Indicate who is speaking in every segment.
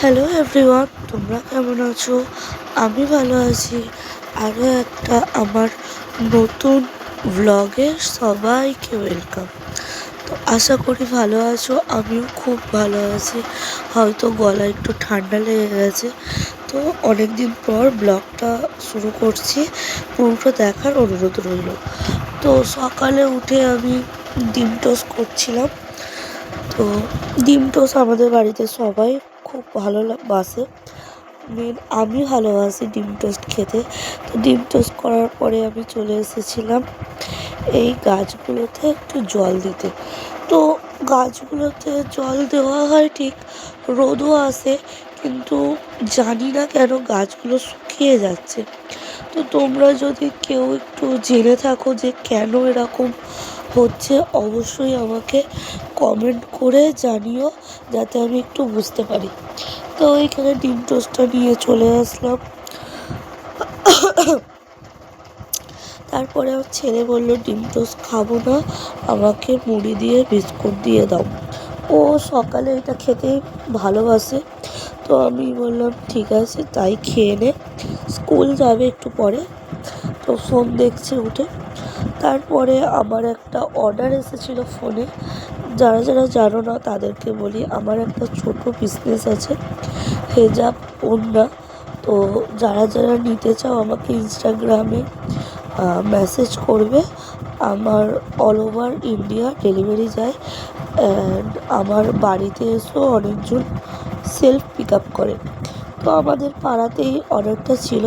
Speaker 1: Hello everyone, তোমরা কেমন আছো? আমি ভালো আছি। আরও একটা আমার নতুন ব্লগে সবাইকে ওয়েলকাম। তো আশা করি ভালো আছো, আমিও খুব ভালো আছি। হয়তো গলা একটু ঠান্ডা লেগে গেছে, তো অনেক দিন পর ব্লগটা শুরু করছি, পুরোটা দেখার অনুরোধ রইল। তো সকালে উঠে আমি ডিম টোস্ট করছিলাম। তো ডিম টোস্ট আমাদের বাড়িতে সবাই খুব ভালো বাসে। আমি ভালোবাসি ডিম টোস্ট খেতে। তো ডিম টোস্ট করার পরে আমি চলে এসেছিলাম এই গাছগুলোতে একটু জল দিতে। তো গাছগুলোতে জল দেওয়া হয় ঠিক, রোদও আসে, কিন্তু জানি না কেন গাছগুলো শুকিয়ে যাচ্ছে। তো তোমরা যদি কেউ একটু জেনে থাকো যে কেন এরকম হচ্ছে, অবশ্যই আমাকে কমেন্ট করে জানিও, যাতে আমি একটু বুঝতে পারি। তো এইখানে ডিম টোস্টটা নিয়ে চলে আসলাম। তারপরে আমার ছেলে বললো ডিম টোস্ট খাবো না, আমাকে মুড়ি দিয়ে বিস্কুট দিয়ে দাও। ও সকালে এটা খেতেই ভালোবাসে। তো আমি বললাম ঠিক আছে, তাই খেয়ে নে, স্কুল যাবে একটু পরে। তো ফোন দেখছে উঠে। তারপরে আমার একটা অর্ডার এসেছিলো ফোনে। যারা যারা জানো না তাদেরকে বলি, আমার একটা ছোট বিজনেস আছে, হেজাব ওড়না। তো যারা যারা নিতে চাও আমাকে ইনস্টাগ্রামে মেসেজ করবে। আমার অল ওভার ইন্ডিয়া ডেলিভারি যায়, অ্যান্ড আমার বাড়িতে এসেও অনেকজন সেলফ পিক আপ করে। তো আমাদের পাড়াতেই অর্ডারটা ছিল।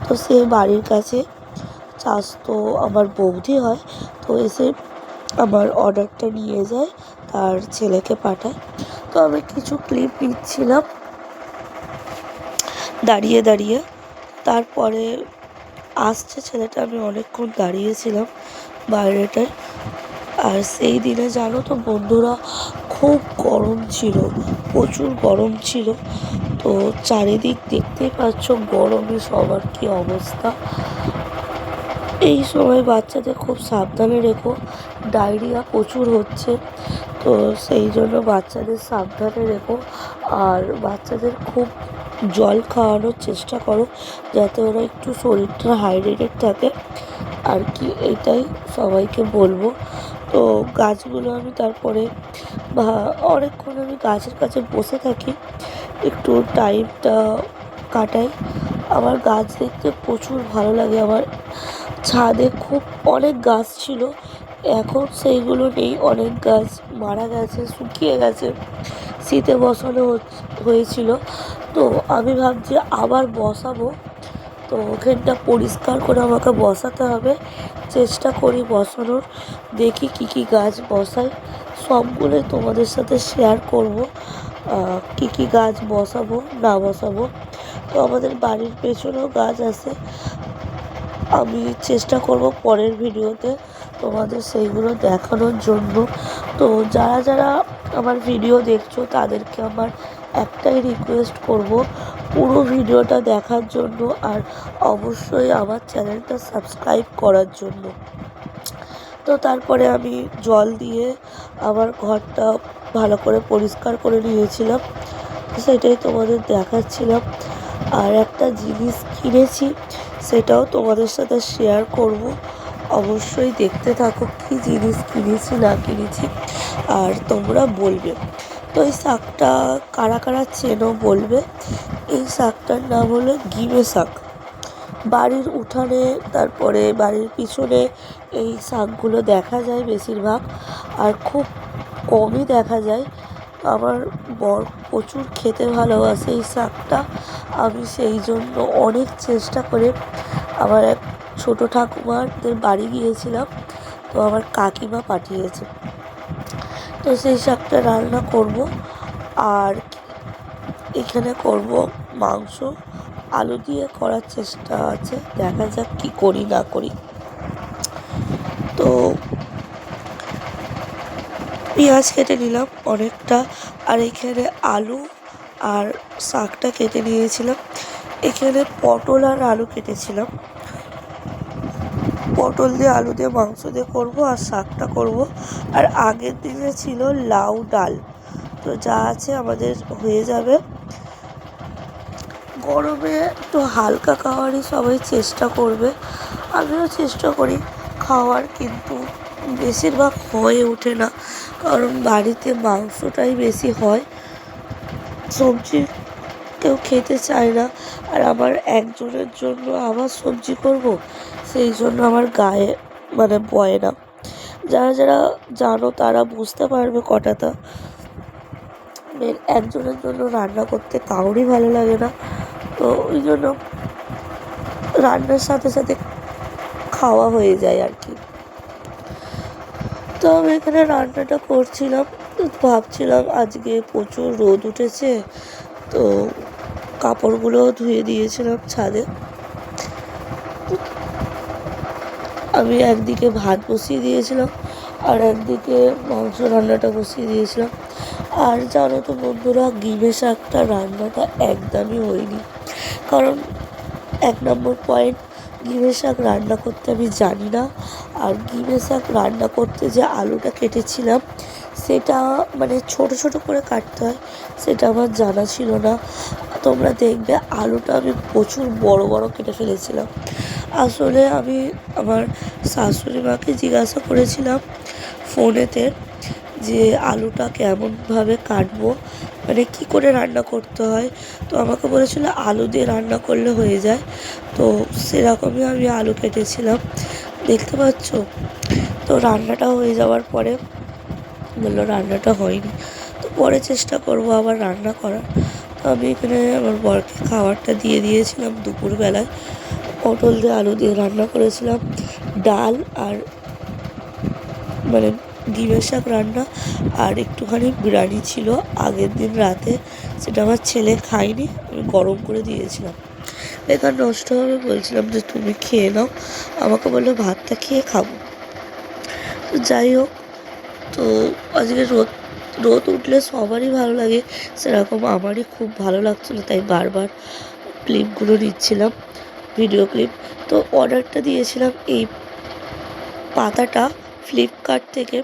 Speaker 1: তো সে বাড়ির কাছে তো আমার বৌদি হয়, তো এসে আমার অর্ডারটা নিয়ে যায়, তার ছেলেকে পাঠায়। তো আমি কিছু ক্লিপ নিচ্ছিলাম দাঁড়িয়ে দাঁড়িয়ে। তারপরে আসছে ছেলেটা, আমি অনেকক্ষণ দাঁড়িয়েছিলাম বাইরেটায়। আর সেই দিনে জানো তো বন্ধুরা, খুব গরম ছিল, প্রচুর গরম ছিল। তো চারিদিক দেখতেই পাচ্ছ গরমে সবার কী অবস্থা। এই সময় বাচ্চাদের খুব সাবধানে রেখো, ডায়রিয়া প্রচুর হচ্ছে। তো সেই জন্য বাচ্চাদের সাবধানে রেখো, আর বাচ্চাদের খুব জল খাওয়ানোর চেষ্টা করো, যাতে ওরা একটু শরীরটা হাইড্রেটেড থাকে আর কি। এটাই সবাইকে বলবো। তো গাছগুলো আমি তারপরে অনেকক্ষণ আমি গাছের কাছে বসে থাকি, একটু টাইমটা কাটাই। আমার গাছ দেখতে প্রচুর ভালো লাগে। আমার ছাদে খুব অনেক গাছ ছিল, এখন সেইগুলো নেই, অনেক গাছ মারা গেছে, শুকিয়ে গেছে, শীতে বসানো হয়েছিল। তো আমি ভাবছি আবার বসাবো। তো ওখানটা পরিষ্কার করে আমাকে বসাতে হবে, চেষ্টা করি বসানোর, দেখি কি কি গাছ বসাই, সবগুলোই তোমাদের সাথে শেয়ার করব, কি কি গাছ বসাবো না বসাবো। তো আমাদের বাড়ির পেছনেও গাছ আছে, আমি চেষ্টা করব পরের ভিডিওতে তোমাদের সেইগুলো দেখানোর জন্য। তো যারা যারা আমার ভিডিও দেখছো তাদেরকে আমার একটাই রিকোয়েস্ট করব, পুরো ভিডিওটা দেখার জন্য, আর অবশ্যই আমার চ্যানেলটা সাবস্ক্রাইব করার জন্য। তো তারপরে আমি জল দিয়ে আমার ঘরটা ভালো করে পরিষ্কার করে নিয়েছিলাম, সেটাই তোমাদের দেখাচ্ছিলাম। আর একটা জিনিস কিনেছি, সেটাও তোমাদের সাথে শেয়ার করব, অবশ্যই দেখতে থাকো কি জিনিস কিনেছি না কিনেছি, আর তোমরা বলবে। তো এই শাকটা কারা কারা চেনো বলবে। এই শাকটার নাম হলো গিমে শাক। বাড়ির উঠানে, তারপরে বাড়ির পিছনে এই শাকগুলো দেখা যায় বেশিরভাগ, আর খুব কমই দেখা যায়। আমার বর প্রচুর খেতে ভালোবাসে এই শাকটা। আমি সেই জন্য অনেক চেষ্টা করে আমার এক ছোটো ঠাকুমাদের বাড়ি গিয়েছিলাম, তো আমার কাকিমা পাঠিয়েছে। তো সেই শাকটা রান্না করব, আর এখানে করব মাংস, আলু দিয়ে করার চেষ্টা আছে, দেখা যাক কি করি না করি। তো পেঁয়াজ কেটে নিলাম অনেকটা, আর এখানে আলু আর শাকটা কেটে নিয়েছিলাম। এখানে পটল আর আলু কেটেছিলাম, পটল দিয়ে আলু দিয়ে মাংস দিয়ে করবো, আর শাকটা করব। আর আগের দিনে ছিল লাউ ডাল। তো যা আছে আমাদের হয়ে যাবে। গরমে একটু হালকা খাবারই সবাই চেষ্টা করবে, আমিও চেষ্টা করি খাওয়ার, কিন্তু বেশিরভাগ হয়ে ওঠে না, কারণ বাড়িতে মাংসটাই বেশি হয়, সবজি কেউ খেতে চায় না। আর আমার একজনের জন্য আবার সবজি করব, সেই জন্য আমার গায়ে বয় না। যারা যারা জানো তারা বুঝতে পারবে কটাটা। একজনের জন্য রান্না করতে কারোরই ভালো লাগে না, তো ওই জন্য রান্নার সাথে সাথে খাওয়া হয়ে যায় আর কি। তো আমি এখানে রান্নাটা করছিলাম, তো ভাবছিলাম আজকে প্রচুর রোদ উঠেছে, তো কাপড়গুলোও ধুয়ে দিয়েছিলাম ছাদে। আমি একদিকে ভাত বসিয়ে দিয়েছিলাম আর একদিকে মাংস রান্নাটা বসিয়ে দিয়েছিলাম। আর জানো তো বন্ধুরা, গিমে শাকটা রান্নাটা একদমই হয়নি, কারণ 1 নম্বর পয়েন্ট, গিমে শাক রান্না করতে আমি জানি না। আর গিমে শাক রান্না করতে যে আলুটা কেটেছিলাম সেটা ছোট ছোট করে কাটতে হয়, সেটা আমার জানা ছিল না। তোমরা দেখবে আলুটা আমি প্রচুর বড় বড় কেটে ফেলেছিলাম। আসলে আমি আমার শাশুড়ি মাকে জিজ্ঞাসা করেছিলাম ফোনেতে যে আলুটা কেমনভাবে কাটবো, কী করে রান্না করতে হয়। তো আমাকে বলেছিল আলু দিয়ে রান্না করলে হয়ে যায়, তো সেরকমই আমি আলু কেটেছিলাম, দেখতে পাচ্ছ। তো রান্নাটা হয়ে যাওয়ার পরে বললো রান্নাটা হয়নি, তো পরে চেষ্টা করব আবার রান্না করার। তো আমি এখানে আমার বরকে খাবারটা দিয়ে দিয়েছিলাম দুপুরবেলায়। পটল দিয়ে আলু দিয়ে রান্না করেছিলাম, ডাল আর ডিমের শাক রান্না, আর একটুখানি বিরিয়ানি ছিল আগের দিন রাতে, সেটা আমার ছেলে খায়নি, আমি গরম করে দিয়েছিলাম। বেকার নষ্ট হবে, বলছিলাম যে তুমি খেয়ে নাও, আমাকে বললো ভাতটা খেয়ে খাবো। তো যাই হোক, তো আজকে রোদ রোদ উঠলে সবারই ভালো লাগে, সেরকম আমারই খুব ভালো লাগছিলো, তাই বারবার ক্লিপগুলো নিচ্ছিলাম, ভিডিও ক্লিপ। তো অর্ডারটা দিয়েছিলাম এই পাতাটা ফ্লিপকার্ট থেকে।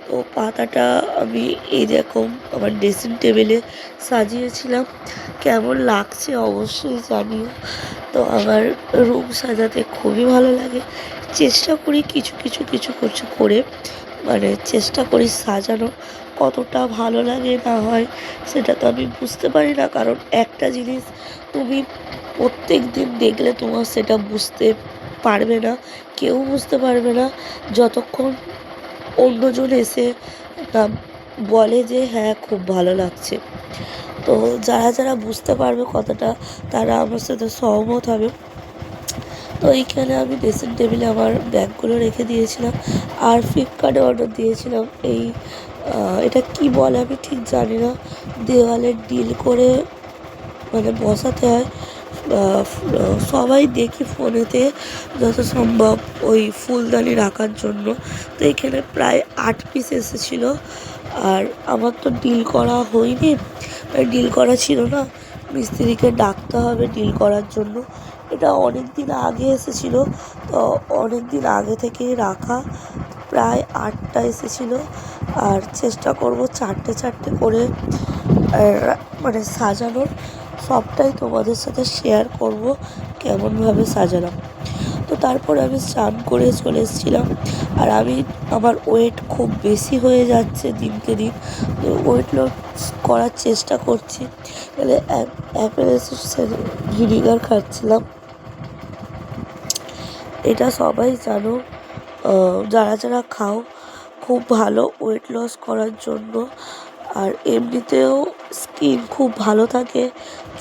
Speaker 1: তো পাতাটা আমি এইরকম আমার ড্রেসিং টেবিলে সাজিয়েছিলাম, কেমন লাগছে অবশ্যই জানিও। তো আমার রুম সাজাতে খুবই ভালো লাগে, চেষ্টা করি কিছু কিছু কিছু কিছু করে চেষ্টা করি সাজানো। কতটা ভালো লাগে না হয় সেটা তো আমি বুঝতে পারি না, কারণ একটা জিনিস তুমি প্রত্যেক দিন দেখলে তোমার সেটা বুঝতে পারবে না, কেউ বুঝতে পারবে না যতক্ষণ অন্যজন এসে না বলে যে হ্যাঁ খুব ভালো লাগছে। তো যারা যারা বুঝতে পারবে কথাটা তারা আমার সাথে সহমত হবে। তো এইখানে আমি ড্রেসিং টেবিলে আমার ব্যাগগুলো রেখে দিয়েছিলাম, আর ফ্লিপকার্টে অর্ডার দিয়েছিলাম এটা কি বলে আমি ঠিক জানি না, দেওয়ালে ডিল করে বসাতে হয়। সবাই দেখি ফোনেতে যত সম্ভব ওই ফুলদানি রাখার জন্য। তো এখানে প্রায় 8 পিস এসেছিলো, আর আমার তো ডিল করা হয়নি, ডিল করা ছিল না, মিস্ত্রিকে ডাকতে হবে ডিল করার জন্য। এটা অনেক দিন আগে এসেছিলো, তো অনেক দিন আগে থেকেই রাখা, প্রায় 8টা এসেছিলো। আর চেষ্টা করব 4টে 4টে করে সাজানোর, সবটাই তোমাদের সাথে শেয়ার করব কেমনভাবে সাজালাম। তো তারপরে আমি স্নান করে চলে এসেছিলাম, আর আমার ওয়েট খুব বেশি হয়ে যাচ্ছে দিনকে দিন, ওয়েট লস করার চেষ্টা করছি। তাহলে অ্যাপেল ভিনিগার খাচ্ছিলাম, এটা সবাই জানো, যারা যারা খাও খুব ভালো ওয়েট লস করার জন্য। আর এমনিতেও স্কিন খুব ভালো থাকে,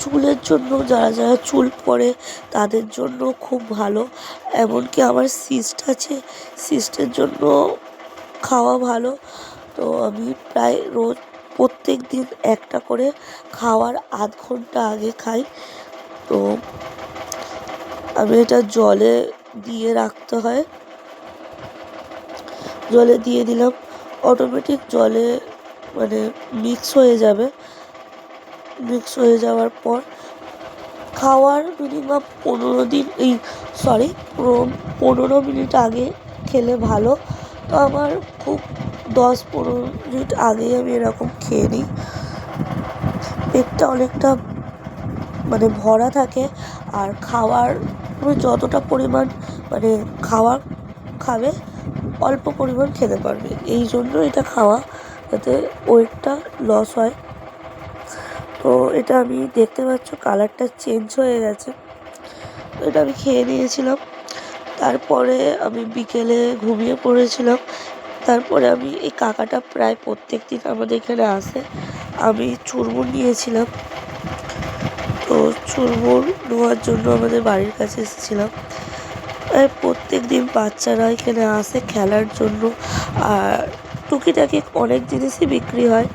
Speaker 1: চুলের জন্য যারা যারা চুল পড়ে তাদের জন্য খুব ভালো। এমনকি আমার সিস্ট আছে, সিস্টের জন্য খাওয়া ভালো। তো আমি প্রায় রোজ প্রত্যেক দিন একটা করে খাওয়ার আধ ঘন্টা আগে খাই। তো আমি এটা জলে দিয়ে রাখতে হয়, জলে দিয়ে দিলাম, অটোমেটিক জলে মিক্স হয়ে যাবে। মিক্স হয়ে যাওয়ার পর খাওয়ার মিনিমাম 15 মিনিট আগে খেলে ভালো। তো আমার খুব 10-15 মিনিট আগেই আমি এরকম খেয়ে নিই, পেটটা অনেকটা মানে ভরা থাকে, আর খাওয়ার তুমি যতটা পরিমাণ মানে খাওয়ার খাবে অল্প পরিমাণ খেতে পারবে, এই জন্য এটা খাওয়া, যাতে ওয়েটটা লস হয়। তো এটা আমি দেখতে পাচ্ছ কালারটা চেঞ্জ হয়ে গেছে, তো এটা আমি খেয়ে নিয়েছিলাম। তারপরে আমি বিকেলে ঘুমিয়ে পড়েছিলাম। তারপরে আমি এই কাকাটা প্রায় প্রত্যেক দিন আমাদের এখানে আসে, আমি চুরমুর নিয়েছিলাম। তো চুরমুর নেওয়ার জন্য আমাদের বাড়ির কাছে এসেছিলাম। প্রত্যেক দিন বাচ্চারা এখানে আসে খেলার জন্য, আর টুকিটাকি অনেক জিনিসই বিক্রি হয়।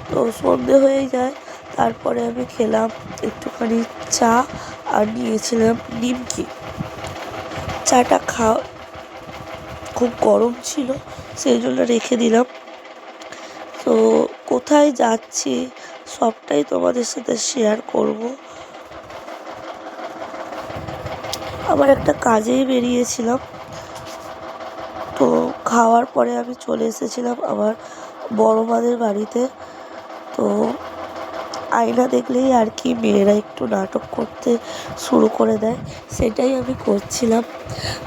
Speaker 1: তো সন্ধে হয়ে যায়, তারপরে আমি খেলাম একটুখানি চা আর নিয়েছিলাম নিমকি। চাটা খুব গরম ছিল, সেই জন্য রেখে দিলাম। তো কোথায় যাচ্ছি সবটাই তোমাদের সাথে শেয়ার করব। আমার একটা কাজেই বেরিয়েছিলাম, তো খাওয়ার পরে আমি চলে এসেছিলাম আমার বড় মাদের বাড়িতে। তো আয়না দেখলেই আর কি মেয়েরা একটু নাটক করতে শুরু করে দেয়, সেটাই আমি করছিলাম।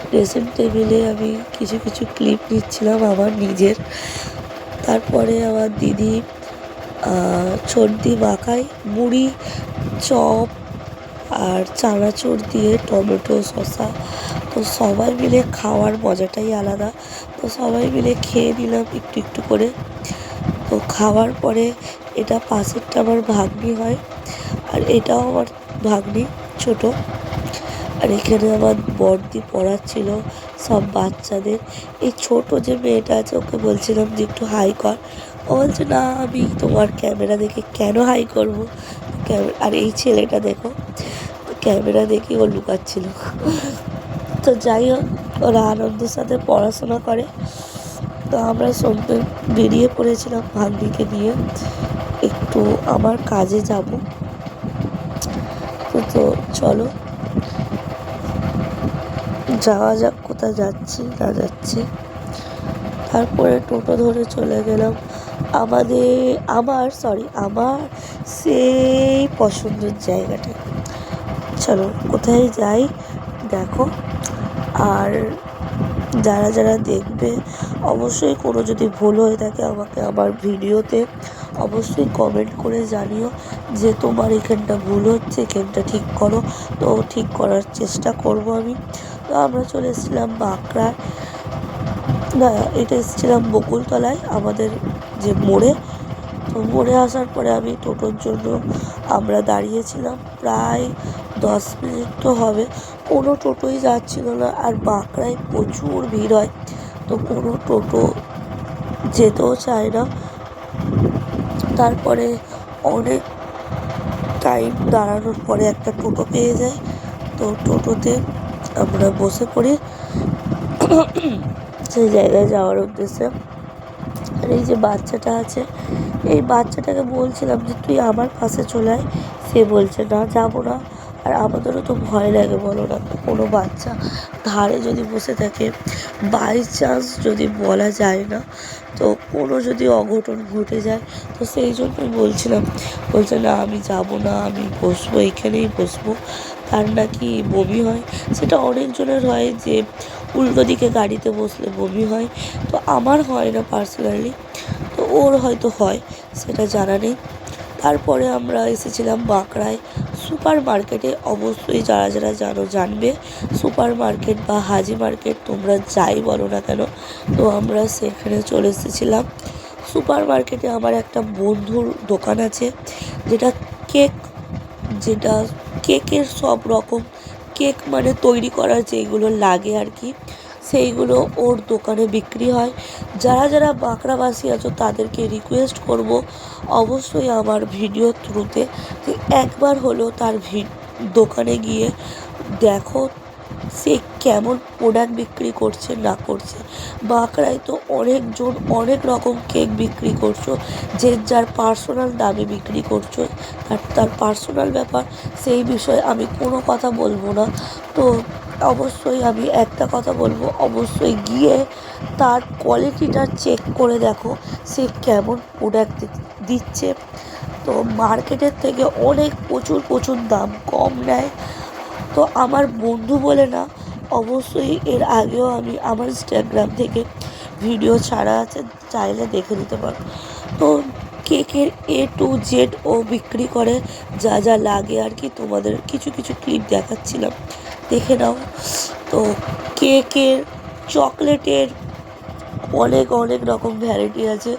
Speaker 1: ড্রেসিং টেবিলে আমি কিছু কিছু ক্লিপ নিচ্ছিলাম আমার নিজের। তারপরে আমার দিদি সর্দি মাখায় মুড়ি, চপ আর চানাচুর দিয়ে টমেটো শসা। তো সবাই মিলে খাওয়ার মজাটাই আলাদা। তো সবাই মিলে খেয়ে নিলাম একটু একটু করে। তো খাওয়ার পরে এটা পাশেরটা আমার ভাগ্নি হয়, আর এটাও আমার ভাগ্নি ছোট। আর এখানে আমার বড়দি পড়াচ্ছিল সব বাচ্চাদের। এই ছোট যে মেয়েটা আছে ওকে বলছিলাম যে একটু হাই কর, ও বলছে না আমি তোমার ক্যামেরা দেখে কেন হাই করবো। আর এই ছেলেটা দেখো ক্যামেরা দেখে ও লুকাচ্ছিল। তো যাই হোক, ওরা আনন্দের সাথে পড়াশোনা করে। তো আমরা সন্ধ্যে বেরিয়ে পড়েছিলাম ভাগ্নিকে নিয়ে, একটু আমার কাজে যাব। তো চলো যাওয়া যাক, কোথায় যাচ্ছি না যাচ্ছি। তারপরে টোটো ধরে চলে গেলাম আমার সেই পছন্দের জায়গাটা। চলো কোথায় যাই দেখো। আর যারা যারা দেখবে অবশ্যই কোনো যদি ভুল হয়ে থাকে আমাকে আমার ভিডিওতে অবশ্যই কমেন্ট করে জানিও যে তোমার এখানটা ভুল হচ্ছে, এখানটা ঠিক করো। তো ঠিক করার চেষ্টা করব আমি। তো আমরা চলে এসেছিলাম বাঁকড়ায়, না এটা এসেছিলাম বকুলতলায় আমাদের যে মোড়ে। তো মোড়ে আসার পরে আমি টোটোর জন্য আমরা দাঁড়িয়েছিলাম প্রায় 10 মিনিট তো হবে, কোনো টোটোই যাচ্ছিল না। আর বাঁকড়ায় প্রচুর ভিড় হয়, তো কোনো টোটো যেতেও চায় না। তারপরে অনেক টাইম দাঁড়ানোর পরে একটা টোটো পেয়ে যাই, তো টোটোতে আমরা বসে পড়ি সেই জায়গায় যাওয়ার উদ্দেশ্যে। আর এই যে বাচ্চাটা আছে, এই বাচ্চাটাকে বলছিলাম যে তুই আমার পাশে চলে আয়, সে বলছে না যাবো না। আর আমাদেরও তো ভয় লাগে বলো না, কোনো বাচ্চা ধারে যদি বসে থাকে, বাই চান্স যদি বলা যায় না, তো কোনো যদি অঘটন ঘটে যায়, তো সেই জন্যই বলছিলাম। বলছে না আমি যাব না, আমি বসবো, এখানেই বসবো। তার নাকি বমি হয়, সেটা অনেকজনের হয় যে উল্টো দিকে গাড়িতে বসলে বমি হয়। তো আমার হয় না পার্সোনালি, তো ওর হয়তো হয়, সেটা জানা নেই। তারপরে আমরা এসেছিলাম বাঁকড়ায় সুপার মার্কেটে। অবশ্যই যারা যারা জানবে সুপার মার্কেট বা হাজি মার্কেট তোমরা যাই বলো না কেন, তো আমরা সেখানে চলে এসেছিলাম। সুপার মার্কেটে আমার একটা বন্ধুর দোকান আছে, যেটা কেক যেটা কেকের সব রকম কেক মানে তৈরি করার যেগুলো লাগে আর কি, সেইগুলো ওর দোকানে বিক্রি হয়। যারা যারা বাঁকড়াবাসী আছো তাদেরকে রিকোয়েস্ট করব অবশ্যই আমার ভিডিও থ্রুতে যে একবার হলেও তার দোকানে গিয়ে দেখো সে কেমন প্রোডাক্ট বিক্রি করছে না করছে। বাঁকড়ায় তো অনেকজন অনেক রকম কেক বিক্রি করছো, যে যার পার্সোনাল দামে বিক্রি করছো, তার পার্সোনাল ব্যাপার, সেই বিষয়ে আমি কোনো কথা বলবো না। তো অবশ্যই আমি একটা কথা বলবো, অবশ্যই গিয়ে তার কোয়ালিটিটা চেক করে দেখো সে কেমন প্রোডাক্ট দিচ্ছে। তো তো মার্কেটের থেকে অনেক প্রচুর দাম কম নেয়। তো আমার বন্ধু বলে না, অবশ্যই এর আগেও আমি আমার ইনস্টাগ্রাম থেকে ভিডিও ছাড়া আছে, চাইলে দেখে নিতে পারো। তো কেকের A to Z ও বিক্রি করে, যা যা লাগে আর কি, তোমাদের কিছু ক্লিপ দেখাচ্ছিলাম, দেখে নাও। তো কেকের, চকলেটের অনেক রকম ভ্যারাইটি আছে,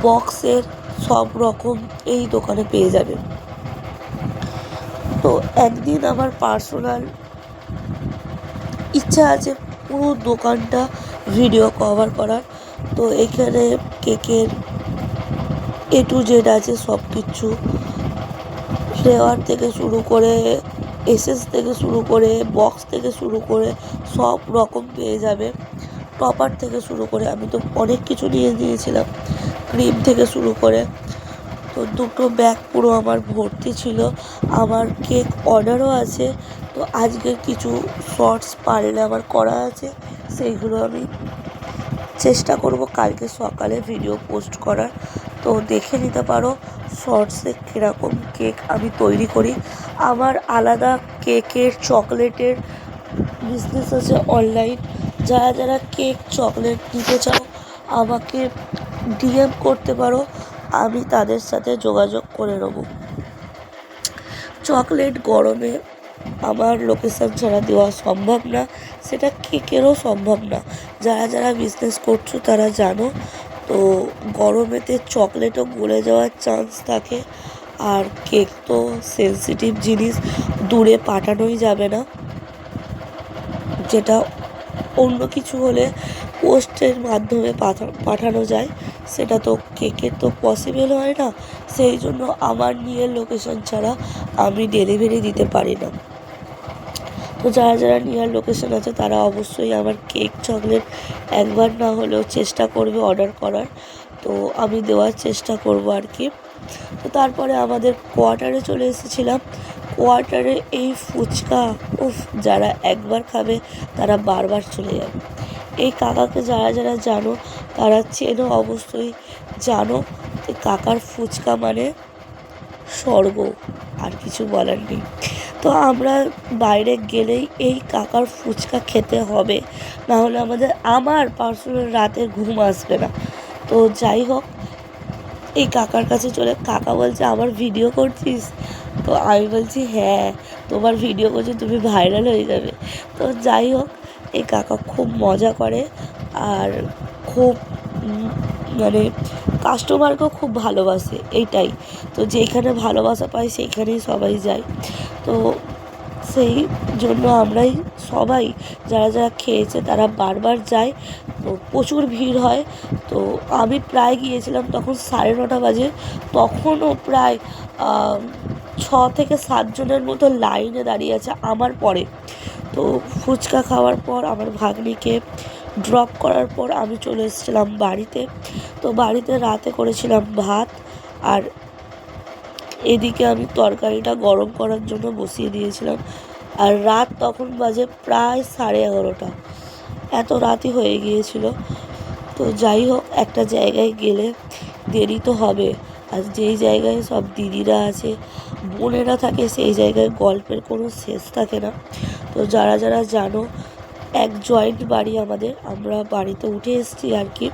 Speaker 1: বক্সের সব রকম এই দোকানে পেয়ে যাবে। তো একদিন আমার পার্সোনাল ইচ্ছা আছে পুরো দোকানটা ভিডিও কভার করার। তো এখানে কেকের A to Z আছে সব কিছু, ফ্লেভার থেকে শুরু করে, এসেন্স থেকে শুরু করে, বক্স থেকে শুরু করে সব রকম পেয়ে যাবে। টপার থেকে শুরু করে, আমি তো অনেক কিছু নিয়ে নিয়েছিলাম, ক্রিম থেকে শুরু করে। তো দুটো ব্যাগ পুরো আমার ভর্তি ছিল। আমার কেক অর্ডারও আছে। তো আজকের কিছু শর্টস পারলে আমার করা আছে, সেইগুলো আমি চেষ্টা করব কালকে সকালে ভিডিও পোস্ট করার। তো দেখে নিতে পারো শর্টসে কীরকম কেক আমি তৈরি করি। আমার আলাদা কেকের, চকলেটের বিজনেস আছে অনলাইন। যারা কেক, চকলেট নিতে চাও আমাকে DM করতে পারো, আমি তাদের সাথে যোগাযোগ করে নেব। চকলেট গরমে আমার লোকেশান ছাড়া দেওয়া সম্ভব না, সেটা কেকেরও সম্ভব না। যারা বিজনেস করছো তারা জানো। তো গরমেতে চকলেটও গলে যাওয়ার চান্স থাকে, আর কেক তো সেন্সিটিভ জিনিস, দূরে পাঠানোই যাবে না। যেটা অন্য কিছু হলে পোস্টের মাধ্যমে পাঠানো যায়, সেটা তো কেকের তো পসিবল হয় না। সেই জন্য আমার নিজের লোকেশন ছাড়া আমি ডেলিভারি দিতে পারি না। তো যারা নিয়ার লোকেশন আছে তারা অবশ্যই আমার কেক, চকলেট একবার না হলেও চেষ্টা করবে অর্ডার করার। তো আমি দেওয়ার চেষ্টা করব আর কি। তো তারপরে আমাদের কোয়ার্টারে চলে এসেছিলাম। কোয়ার্টারে এই ফুচকা, যারা একবার খাবে তারা বারবার চলে যাবে। এই কাকাকে যারা জানো তারা চেনো, অবশ্যই জানো। এই কাকার ফুচকা মানে স্বর্গ, আর কিছু বলার নেই। তো আমরা বাইরে গেলেই এই কাকার ফুচকা খেতে হবে, না হলে আমার পার্সোনাল রাতের ঘুম আসবে না। তো যাই হোক, এই কাকার কাছে চলে, কাকা বলছে আমার ভিডিও করছিস? তো আমি বলছি হ্যাঁ, তোমার ভিডিও করছি, তুমি ভাইরাল হয়ে যাবে। তো যাই হোক, এই কাকা খুব মজা করে, আর খুব মানে কাস্টমারকেও খুব ভালোবাসে, এইটাই। তো যেখানে ভালোবাসা পাই সেইখানেই সবাই যায়। তো সেই জন্য আমরাই সবাই, যারা খেয়েছে তারা বারবার যায়। তো প্রচুর ভিড় হয়। তো আমি প্রায় গিয়েছিলাম তখন 9:30 বাজে, তখনও প্রায় 6 থেকে 7 জনের মতো লাইনে দাঁড়িয়ে আছে আমার পরে। তো ফুচকা খাওয়ার পর আমার ভাগ্নিকে ড্রপ করার পর আমি চলে এসেছিলাম বাড়িতে। তো বাড়িতে রাতে করেছিলাম ভাত, আর এদিকে আমি তরকারিটা গরম করার জন্য বসিয়ে দিয়েছিলাম। আর রাত তখন বাজে প্রায় 11:30, এত রাতই হয়ে গিয়েছিল। তো যাই হোক, একটা জায়গায় গেলে দেরি তো হবে, আর যেই জায়গায় সব দিদিরা আছে, বোনেরা থাকে, সেই জায়গায় গল্পের কোনো শেষ থাকে না। তো যারা জানো, এক জয়েন্ট বাড়ি আমাদের, আমরা বাড়িতে উঠে এসেছি আর কি,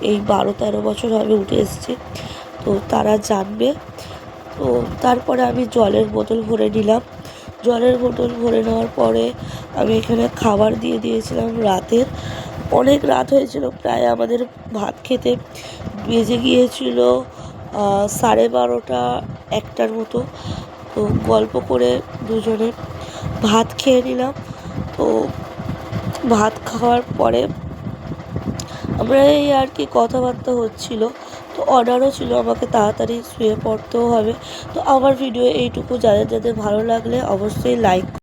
Speaker 1: এই 12-13 বছর হবে উঠে এসেছি। তো তারা জানবে। তো তারপরে আমি জলের বোতল ভরে নিলাম। জলের বোতল ভরে নেওয়ার পরে আমি এখানে খাবার দিয়ে দিয়েছিলাম রাতের। অনেক রাত হয়েছিল, প্রায় আমাদের ভাত খেতে বেজে গিয়েছিল 12:30, 1টার মতো। তো গল্প করে দুজনে ভাত খেয়ে নিলাম। তো ভাত খাওয়ার পরে আমরা এই আর কি কথাবার্তা হচ্ছিল। তো অর্ডারও ছিল, আমাকে তাড়াতাড়ি শুয়ে পড়তেও হবে। তো আমার ভিডিও এইটুকু, যাদের ভালো লাগলে অবশ্যই লাইক